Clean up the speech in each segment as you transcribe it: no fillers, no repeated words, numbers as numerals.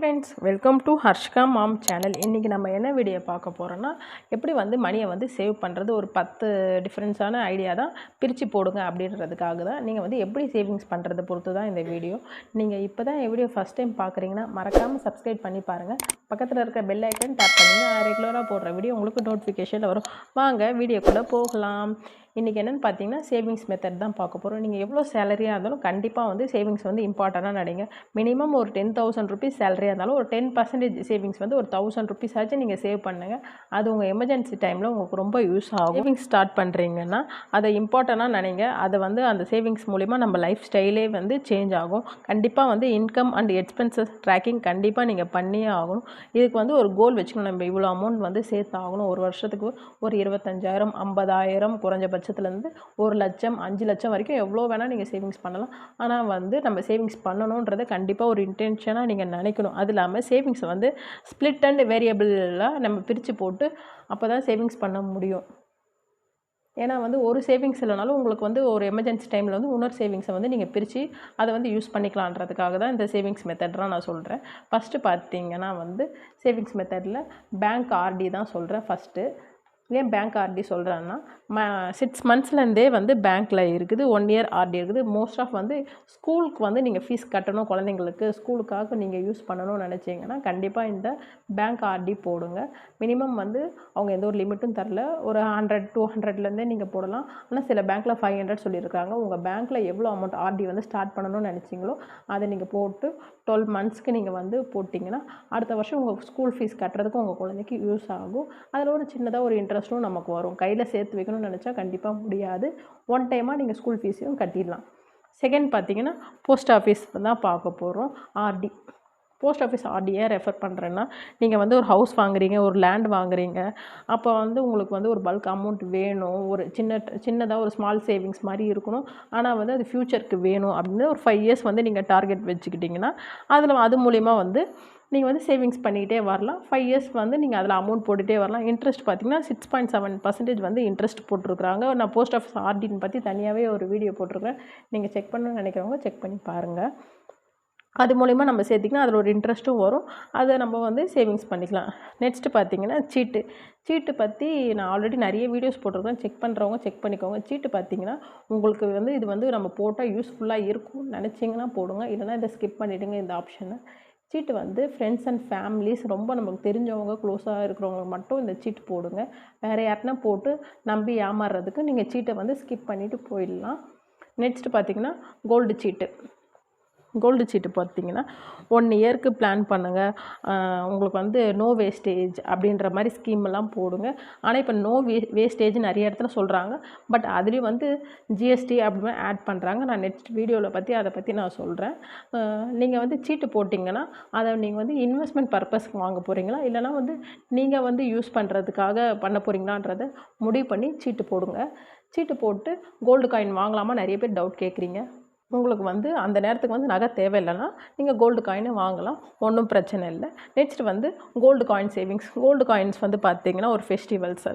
Friends, welcome to Harshika ma'am channel. இன்றைக்கி நம்ம என்ன வீடியோ பார்க்க போகிறோன்னா, எப்படி மணியை சேவ் பண்ணுறது, ஒரு 10 டிஃப்ரென்ஸான ஐடியா தான் பிரித்து போடுங்க அப்படின்றதுக்காக தான். நீங்கள் எப்படி சேவிங்ஸ் பண்ணுறது பொறுத்து தான் இந்த வீடியோ. நீங்கள் இப்போ தான் என் வீடியோ ஃபஸ்ட் டைம் பார்க்குறீங்கன்னா மறக்காமல் சப்ஸ்கிரைப் பண்ணி பாருங்கள். பக்கத்தில் இருக்க பெல் ஐக்கன் டேப் பண்ணுங்கள். ரெகுலராக போடுற வீடியோ உங்களுக்கு நோட்டிஃபிகேஷனில் வரும். வாங்க வீடியோக்குள்ளே போகலாம். இன்றைக்கி என்னென்னு பார்த்தீங்கன்னா, சேவிங்ஸ் மெத்தட் தான் பார்க்க போகிறோம். நீங்கள் எவ்வளோ சேலரியாக இருந்தாலும் கண்டிப்பாக சேவிங்ஸ் இம்பார்ட்டண்ட்டாக நினைங்க. மினிமம் ஒரு 10,000 ருபீஸ் சேலரியாக இருந்தாலும் ஒரு 10% சேவிங்ஸ் ஒரு 1000 ருபீஸ் ஆச்சு நீங்கள் சேவ் பண்ணுங்கள். அது உங்கள் எமர்ஜென்சி டைமில் உங்களுக்கு ரொம்ப யூஸ் ஆகும். சேவிங்ஸ் ஸ்டார்ட் பண்ணுறீங்கன்னா அதை இம்பார்ட்டண்ட்டாக நினைங்க. அதை அந்த சேவிங்ஸ் மூலிமா நம்ம லைஃப் ஸ்டைலே சேஞ்ச் ஆகும். கண்டிப்பாக இன்கம் அண்ட் எக்ஸ்பென்சஸ் ட்ராக்கிங் கண்டிப்பாக நீங்கள் பண்ணியே ஆகணும். இதுக்கு ஒரு கோல் வச்சுக்கணும். நம்ம இவ்வளோ அமௌண்ட் சேர்த்து ஆகணும். ஒரு வருஷத்துக்கு ஒரு 25,000 50,000 குறைஞ்சபட்சத்துலேருந்து 1 லட்சம் 5 லட்சம் வரைக்கும் எவ்வளோ வேணால் நீங்கள் சேவிங்ஸ் பண்ணலாம். ஆனால் நம்ம சேவிங்ஸ் பண்ணணுன்றதை கண்டிப்பாக ஒரு இன்டென்ஷனாக நீங்கள் நினைக்கணும். அது இல்லாமல் சேவிங்ஸை ஸ்ப்ளிட் அண்ட் வேரியபிளாக நம்ம பிரித்து போட்டு அப்போ தான் சேவிங்ஸ் பண்ண முடியும். ஏன்னா ஒரு சேவிங்ஸ் இல்லைனாலும் உங்களுக்கு ஒரு எமர்ஜென்சி டைமில் இன்னொரு சேவிங்ஸை நீங்கள் பிரித்து அதை யூஸ் பண்ணிக்கலான்றதுக்காக தான் இந்த சேவிங்ஸ் மெத்தட்லாம் நான் சொல்கிறேன். ஃபஸ்ட்டு பார்த்தீங்கன்னா சேவிங்ஸ் மெத்தடில் பேங்க் ஆர்டி தான் சொல்கிறேன். ஃபஸ்ட்டு ஏன் பேங்க் ஆர்டி சொல்கிறேன்னா, 6 மந்த்ஸ்லேருந்தே பேங்க்கில் இருக்குது, 1 இயர் ஆர்டி இருக்குது. மோஸ்ட் ஆஃப் ஸ்கூலுக்கு நீங்கள் ஃபீஸ் கட்டணும், குழந்தைங்களுக்கு ஸ்கூலுக்காக நீங்கள் யூஸ் பண்ணணும்னு நினச்சிங்கன்னா கண்டிப்பாக இந்த பேங்க் ஆர்டி போடுங்க. மினிமம் அவங்க எந்த ஒரு லிமிட்டும் தரல. ஒரு 100 200லேருந்தே நீங்கள் போடலாம். ஆனால் சில பேங்க்கில் 500 சொல்லியிருக்காங்க. உங்கள் பேங்க்கில் எவ்வளோ அமௌண்ட் ஆர்டி ஸ்டார்ட் பண்ணணும்னு நினச்சிங்களோ அதை நீங்கள் போட்டு 12 மந்த்ஸ்க்கு நீங்கள் போட்டிங்கன்னா அடுத்த வருஷம் உங்கள் ஸ்கூல் ஃபீஸ் கட்டுறதுக்கு உங்கள் குழந்தைக்கு யூஸ் ஆகும். அதில் ஒரு சின்னதாக ஒரு இன்ட்ரெஸ்ட்டும் நமக்கு வரும். கையில் சேர்த்து வைக்கணும்னு நினச்சா கண்டிப்பாக முடியாது. ஒன் டைமாக நீங்கள் ஸ்கூல் ஃபீஸையும் கட்டிடலாம். செகண்ட் பார்த்தீங்கன்னா போஸ்ட் ஆஃபீஸ் தான் பார்க்க போகிறோம். ஆர்டி. போஸ்ட் ஆஃபீஸ் ஆர்டியை ரெஃபர் பண்ணுறேன்னா, நீங்கள் ஒரு ஹவுஸ் வாங்குறீங்க, ஒரு லேண்ட் வாங்குறீங்க. அப்போ உங்களுக்கு ஒரு பல்க் அமௌண்ட் வேணும். ஒரு சின்னதாக ஒரு ஸ்மால் சேவிங்ஸ் மாதிரி இருக்கணும். ஆனால் அது ஃப்யூச்சருக்கு வேணும் அப்படின்னு ஒரு 5 இயர்ஸ் நீங்கள் டார்கெட் வச்சுக்கிட்டிங்கன்னா அது மூலிமா நீங்கள் சேவிங்ஸ் பண்ணிக்கிட்டே வரலாம். 5 இயர்ஸ் நீங்கள் அதில் அமௌண்ட் போட்டுகிட்டே வரலாம். இன்ட்ரெஸ்ட் பார்த்திங்கன்னா 6.7% இன்ட்ரெஸ்ட் போட்டிருக்குறாங்க. நான் போஸ்ட் ஆஃபீஸ் ஆர்டின்னு பற்றி தனியாகவே ஒரு வீடியோ போட்டிருக்கிறேன். நீங்கள் செக் பண்ணணும்னு நினைக்கிறவங்க செக் பண்ணி பாருங்கள். அது மூலிமா நம்ம சேர்த்திங்கன்னா அதில் ஒரு இன்ட்ரெஸ்ட்டும் வரும். அதை நம்ம சேவிங்ஸ் பண்ணிக்கலாம். நெக்ஸ்ட்டு பார்த்திங்கன்னா சீட்டு பற்றி நான் ஆல்ரெடி நிறைய வீடியோஸ் போட்டிருக்கேன். செக் பண்ணுறவங்க செக் பண்ணிக்கோங்க. சீட்டு பார்த்திங்கன்னா உங்களுக்கு இது நம்ம போட்டால் யூஸ்ஃபுல்லாக இருக்கும்னு நினச்சிங்கன்னா போடுங்க. இல்லைனா இதை ஸ்கிப் பண்ணிவிடுங்க இந்த ஆப்ஷனை. சீட்டு ஃப்ரெண்ட்ஸ் அண்ட் ஃபேமிலிஸ் ரொம்ப நமக்கு தெரிஞ்சவங்க க்ளோஸாக இருக்கிறவங்க மட்டும் இந்த சீட்டு போடுங்க. வேறு யாருன்னா போட்டு நம்பி ஏமாறுறதுக்கு நீங்கள் சீட்டை ஸ்கிப் பண்ணிவிட்டு போயிடலாம். நெக்ஸ்ட்டு பார்த்திங்கன்னா கோல்டு சீட்டு பார்த்திங்கன்னா 1 இயருக்கு பிளான் பண்ணுங்கள். உங்களுக்கு நோ வேஸ்டேஜ் அப்படின்ற மாதிரி ஸ்கீமெல்லாம் போடுங்க. ஆனால் இப்போ நோ வேஸ்டேஜ் நிறைய இடத்துல சொல்கிறாங்க. பட் அதுலேயும் ஜிஎஸ்டி அப்படின்னு ஆட் பண்ணுறாங்க. நான் நெக்ஸ்ட் வீடியோவில் அதை பற்றி நான் சொல்கிறேன். நீங்கள் சீட்டு போட்டிங்கன்னா அதை நீங்கள் இன்வெஸ்ட்மெண்ட் பர்பஸ்க்கு வாங்க போகிறீங்களா, இல்லைனா நீங்கள் யூஸ் பண்ணுறதுக்காக பண்ண போகிறீங்களான்றதை முடிவு பண்ணி சீட்டு போடுங்க. சீட்டு போட்டு கோல்டு காயின் வாங்கலாமா நிறைய பேர் டவுட் கேட்குறீங்க. உங்களுக்கு அந்த நேரத்துக்கு நகை தேவையில்லைன்னா நீங்கள் கோல்டு காயின் வாங்கலாம், ஒன்றும் பிரச்சனை இல்லை. Next gold coin savings. Gold coins பார்த்திங்கன்னா ஒரு ஃபெஸ்டிவல்ஸ்,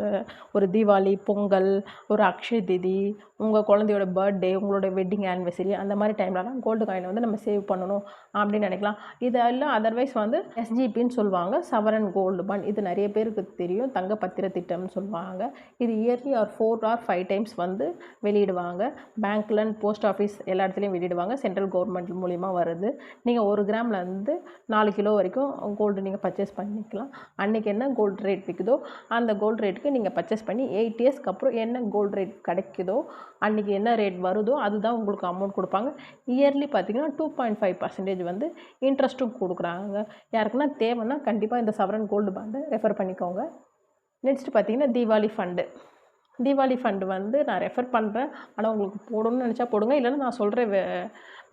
ஒரு தீபாவளி, பொங்கல், ஒரு அக்ஷய திதி, உங்கள் குழந்தையோட பர்த்டே, உங்களோட வெட்டிங் ஆனிவர்சரி, அந்த மாதிரி டைம்லலாம் கோல்டு காயின் நம்ம சேவ் பண்ணணும் அப்படின்னு நினைக்கலாம். இதெல்லாம் அதர்வைஸ் எஸ்ஜிபின்னு சொல்லுவாங்க, சவரன் கோல்டு பாண்ட். இது நிறைய பேருக்கு தெரியும், தங்க பத்திர திட்டம்னு சொல்லுவாங்க. இது இயர்லி 4 or 5 டைம்ஸ் வெளியிடுவாங்க. பேங்க்ல அண்ட் போஸ்ட் ஆஃபீஸ் எல்லா இடத்துலையும் வெளியிடுவாங்க. சென்ட்ரல் கவர்மெண்ட் மூலிமா வருது. நீங்கள் 1 கிராம்லேருந்து 4 கிலோ வரைக்கும் கோல்டு நீங்கள் பர்ச்சேஸ் பண்ணிக்கலாம். அன்றைக்கி என்ன கோல்டு ரேட் விற்குதோ அந்த கோல்டு ரேட்டுக்கு நீங்கள் பர்ச்சேஸ் பண்ணி 8 இயர்ஸ்க்கு அப்புறம் என்ன கோல்டு ரேட் கிடைக்குதோ அன்றைக்கி என்ன ரேட் வருதோ அதுதான் உங்களுக்கு அமௌண்ட் கொடுப்பாங்க. இயர்லி பார்த்திங்கன்னா 2.5% இன்ட்ரெஸ்ட்டும் கொடுக்குறாங்க. யாருக்குன்னா தேவைன்னா கண்டிப்பாக இந்த சவரன் கோல்டு பாண்டை ரெஃபர் பண்ணிக்கோங்க. நெக்ஸ்ட்டு பார்த்திங்கன்னா தீபாவளி ஃபண்டு நான் ரெஃபர் பண்ணுறேன். ஆனால் உங்களுக்கு போடணும்னு நினச்சா போடுங்க, இல்லைன்னா நான் சொல்கிற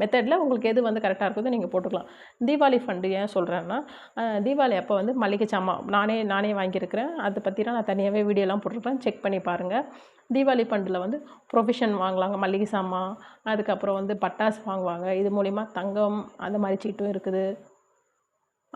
மெத்தடில் உங்களுக்கு எது கரெக்டாக இருக்குதோ நீங்கள் போட்டுக்கலாம். தீபாவளி ஃபண்டு ஏன் சொல்கிறேன்னா, தீபாவளி அப்போ மளிகை சாமான் நானே வாங்கியிருக்கிறேன். அதை பற்றிலாம் நான் தனியாகவே வீடியோலாம் போட்டிருக்கேன், செக் பண்ணி பாருங்கள். தீபாவளி ஃபண்டில் ப்ரொவிஷன் வாங்கலாங்க, மளிகை சாமான், அதுக்கப்புறம் பட்டாசு வாங்குவாங்க. இது மூலிமா தங்கம் அந்த மாதிரி சீட்டும் இருக்குது.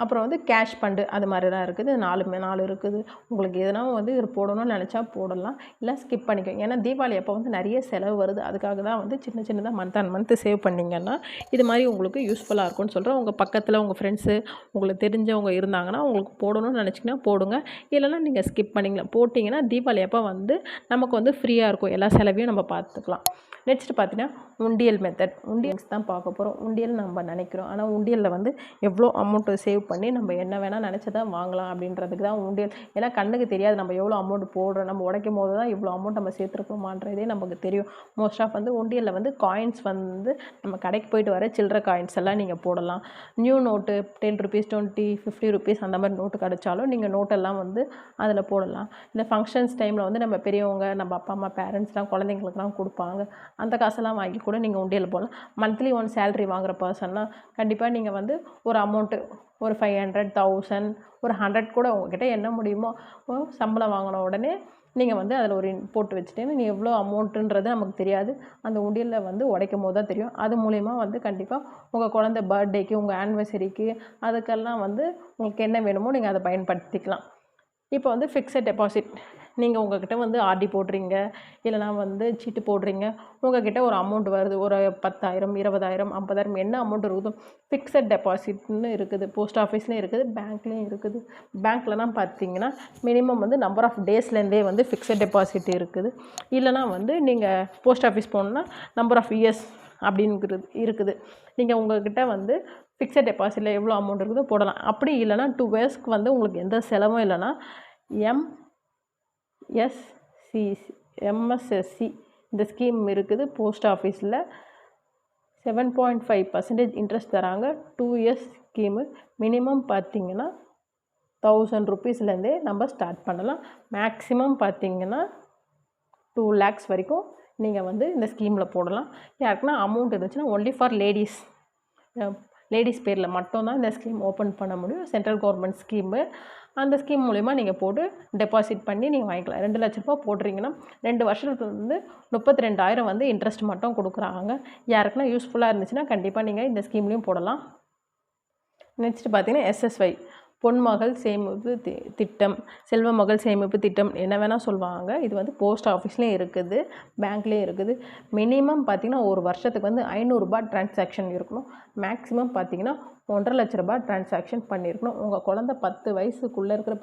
அப்புறம் வந்து கேஷ் ஃபண்டு அது மாதிரிலாம் இருக்குது. 4 இருக்குது. உங்களுக்கு எதுனா வந்து இது போடணும்னு நினச்சா போடலாம், இல்லை ஸ்கிப் பண்ணிக்கோங்க. ஏன்னா தீபாவளி அப்போ வந்து நிறைய செலவு வருது. அதுக்காக தான் வந்து சின்ன சின்னதாக மந்த் ஆன் மந்த் சேவ் பண்ணிங்கன்னா இது மாதிரி உங்களுக்கு யூஸ்ஃபுல்லாக இருக்கும்னு சொல்கிறேன். உங்கள் பக்கத்தில் உங்கள் ஃப்ரெண்ட்ஸு உங்களுக்கு தெரிஞ்சவங்க இருந்தாங்கன்னா உங்களுக்கு போடணும்னு நினச்சிங்கன்னா போடுங்க. இல்லைனா நீங்கள் ஸ்கிப் பண்ணிக்கலாம். போட்டிங்கன்னா தீபாவளி அப்போ வந்து நமக்கு வந்து ஃப்ரீயாக இருக்கும். எல்லா செலவையும் நம்ம பார்த்துக்கலாம். நெக்ஸ்ட்டு பார்த்தீங்கன்னா உண்டியல் மெத்தட். உண்டியல்ஸ் தான் பார்க்க போகிறோம். உண்டியல் நம்ம நினைக்கிறோம், ஆனால் உண்டியலில் வந்து எவ்வளோ அமௌண்ட்டு சேவ் பண்ணி நம்ம என்ன வேணால் நினச்சதா வாங்கலாம் அப்படின்றதுக்கு தான் உண்டியல். ஏன்னா கண்ணுக்கு தெரியாது நம்ம எவ்வளோ அமௌண்ட் போடுறோம். நம்ம உடைக்கும் போது தான் இவ்வளோ அமௌண்ட் நம்ம சேர்த்துருக்கோமான்றதே நமக்கு தெரியும். மோஸ்ட் ஆஃப் வந்து உண்டியலில் வந்து காயின்ஸ் வந்து நம்ம கடைக்கு போயிட்டு வர சில்லற காயின்ஸ் எல்லாம் நீங்கள் போடலாம். நியூ நோட்டு 10 ருபீஸ் 20 50 ருபீஸ் அந்த மாதிரி நோட்டு கிடச்சாலும் நீங்கள் நோட்டெல்லாம் வந்து அதில் போடலாம். இந்த ஃபங்க்ஷன்ஸ் டைமில் வந்து நம்ம பெரியவங்க, நம்ம அப்பா அம்மா பேரண்ட்ஸ்லாம் குழந்தைங்களுக்குலாம் கொடுப்பாங்க. அந்த காசெல்லாம் வாங்கி கூட நீங்கள் உண்டியல் போடலாம். மந்த்லி ஒன் சேலரி வாங்குகிற பர்சன்லாம் கண்டிப்பாக நீங்கள் வந்து ஒரு அமௌண்ட்டு ஒரு 500 1000 ஒரு 100 கூட உங்ககிட்ட என்ன முடியுமோ சம்பளம் வாங்கின உடனே நீங்கள் வந்து அதில் ஒரு போட்டு வச்சுட்டீங்கன்னா நீ எவ்வளோ அமௌண்ட்டுன்றது நமக்கு தெரியாது. அந்த உண்டியலில் வந்து உடைக்கும் போது தான் தெரியும். அது மூலிமா வந்து கண்டிப்பாக உங்கள் குழந்தை பர்த்டேக்கு, உங்கள் ஆனிவர்சரிக்கு அதுக்கெல்லாம் வந்து உங்களுக்கு என்ன வேணுமோ நீங்கள் அதை பயன்படுத்திக்கலாம். இப்போ வந்து ஃபிக்ஸட் டெபாசிட். நீங்கள் உங்கள்கிட்ட வந்து ஆர்டி போடுறீங்க, இல்லைனா வந்து சீட்டு போடுறீங்க. உங்கள்கிட்ட ஒரு அமௌண்ட் வருது, ஒரு 10,000 20,000 50,000 என்ன அமௌண்ட் இருக்குதோ ஃபிக்ஸட் டெபாசிட்னு இருக்குது. போஸ்ட் ஆஃபீஸ்லேயும் இருக்குது, பேங்க்லேயும் இருக்குது. பேங்க்லலாம் பார்த்தீங்கன்னா மினிமம் வந்து நம்பர் ஆஃப் டேஸ்லேருந்தே வந்து ஃபிக்ஸட் டெபாசிட் இருக்குது. இல்லைனா வந்து நீங்கள் போஸ்ட் ஆஃபீஸ் போகணுன்னா நம்பர் ஆஃப் இயர்ஸ் அப்படிங்கிறது இருக்குது. நீங்கள் உங்கள்கிட்ட வந்து ஃபிக்ஸட் டெபாசிட்டில் எவ்வளோ அமௌண்ட் இருக்குதோ போடலாம். அப்படி இல்லைனா 2 இயர்ஸ்க்கு வந்து உங்களுக்கு எந்த செலவும் இல்லைனா எம்எஸ்எஸ்சி இந்த ஸ்கீம் இருக்குது. போஸ்ட் ஆஃபீஸில் 7.5% இன்ட்ரெஸ்ட் தராங்க. 2 இயர்ஸ் ஸ்கீமு. மினிமம் பார்த்திங்கன்னா 1000 ருபீஸ்லேருந்தே நம்ம ஸ்டார்ட் பண்ணலாம். மேக்ஸிமம் பார்த்திங்கன்னா 2 lakhs வரைக்கும் நீங்கள் வந்து இந்த ஸ்கீமில் போடலாம். யாருக்குன்னா அமௌண்ட் இருந்துச்சுன்னா ஒன்லி ஃபார் லேடிஸ் பேரில் மட்டும்தான் இந்த ஸ்கீம் ஓப்பன் பண்ண முடியும். Central government scheme. அந்த ஸ்கீம் மூலிமா நீங்கள் போட்டு டெபாசிட் பண்ணி நீங்கள் வாங்கிக்கலாம். 2 லட்ச ரூபா போடுறீங்கன்னா 2 வருஷத்துக்கு வந்து 32,000 வந்து இன்ட்ரெஸ்ட் மட்டும் கொடுக்குறாங்க. யாருக்குன்னா யூஸ்ஃபுல்லாக இருந்துச்சுன்னா கண்டிப்பாக நீங்கள் இந்த ஸ்கீம்லேயும் போடலாம். நெக்ஸ்ட்டு பார்த்தீங்கன்னா எஸ்எஸ்ஒய் பொன்மகள் சேமிப்பு திட்டம், செல்வ மகள் சேமிப்பு திட்டம் என்ன வேணால் சொல்லுவாங்க. இது வந்து போஸ்ட் ஆஃபீஸ்லேயும் இருக்குது, பேங்க்லேயும் இருக்குது. மினிமம் பார்த்திங்கன்னா ஒரு வருஷத்துக்கு வந்து 500 ரூபாய் ட்ரான்சாக்ஷன் இருக்கணும். மேக்ஸிமம் பார்த்திங்கன்னா 1.5 லட்ச ரூபாய் ட்ரான்சாக்ஷன் பண்ணியிருக்கணும். உங்கள் குழந்தை 10 வயசுக்குள்ளே இருக்கிற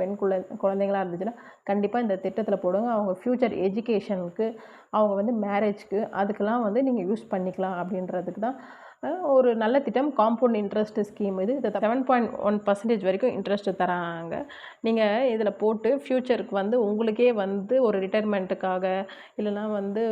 குழந்தைங்களாக இருந்துச்சுன்னா கண்டிப்பாக இந்த திட்டத்தில் போடுங்க. அவங்க ஃப்யூச்சர் எஜுகேஷனுக்கு, அவங்க வந்து மேரேஜ்க்கு அதுக்கெல்லாம் வந்து நீங்கள் யூஸ் பண்ணிக்கலாம் அப்படின்றதுக்கு தான் ஒரு நல்ல திட்டம். காம்பவுண்ட் இன்ட்ரெஸ்ட் ஸ்கீம் இது. 7.1% வரைக்கும் இன்ட்ரெஸ்ட் தராங்க. நீங்கள் இதில் போட்டு ஃப்யூச்சருக்கு வந்து உங்களுக்கே வந்து ஒரு ரிட்டைர்மெண்ட்டுக்காக இல்லைனா வந்து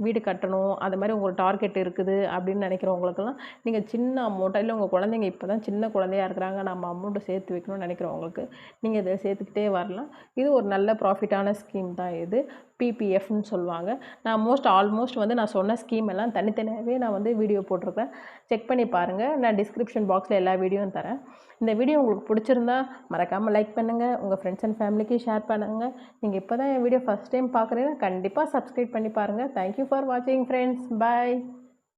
வீடு கட்டணும் அது மாதிரி உங்களுக்கு டார்கெட் இருக்குது அப்படின்னு நினைக்கிறவங்களுக்கெல்லாம் நீங்கள் சின்ன அமௌண்ட்டாக, இல்லை உங்கள் குழந்தைங்க இப்போ தான் சின்ன குழந்தையாக இருக்கிறாங்க, நம்ம அமௌண்ட்டு சேர்த்து வைக்கணும்னு நினைக்கிறவங்களுக்கு நீங்கள் இதை சேர்த்துக்கிட்டே வரலாம். இது ஒரு நல்ல ப்ராஃபிட்டான ஸ்கீம் தான் இது. பிபிஎஃப்னு சொல்லுவாங்க. நான் ஆல்மோஸ்ட் வந்து நான் சொன்ன ஸ்கீம் எல்லாம் தனித்தனியாகவே நான் வந்து வீடியோ போட்டிருக்கேன். செக் பண்ணி பாருங்கள். நான் டிஸ்கிரிப்ஷன் பாக்ஸில் எல்லா வீடியோவும் தரேன். இந்த வீடியோ உங்களுக்கு பிடிச்சிருந்தா மறக்காமல் லைக் பண்ணுங்கள், உங்கள் ஃப்ரெண்ட்ஸ் அண்ட் ஃபேமிலிக்கு ஷேர் பண்ணுங்கள். நீங்கள் இப்போ தான் என் வீடியோ ஃபஸ்ட் டைம் பார்க்குறீங்கன்னா கண்டிப்பாக சப்ஸ்கிரைப் பண்ணி பாருங்கள். தேங்க்யூ ஃபார் வாட்சிங் ஃப்ரெண்ட்ஸ். பாய்.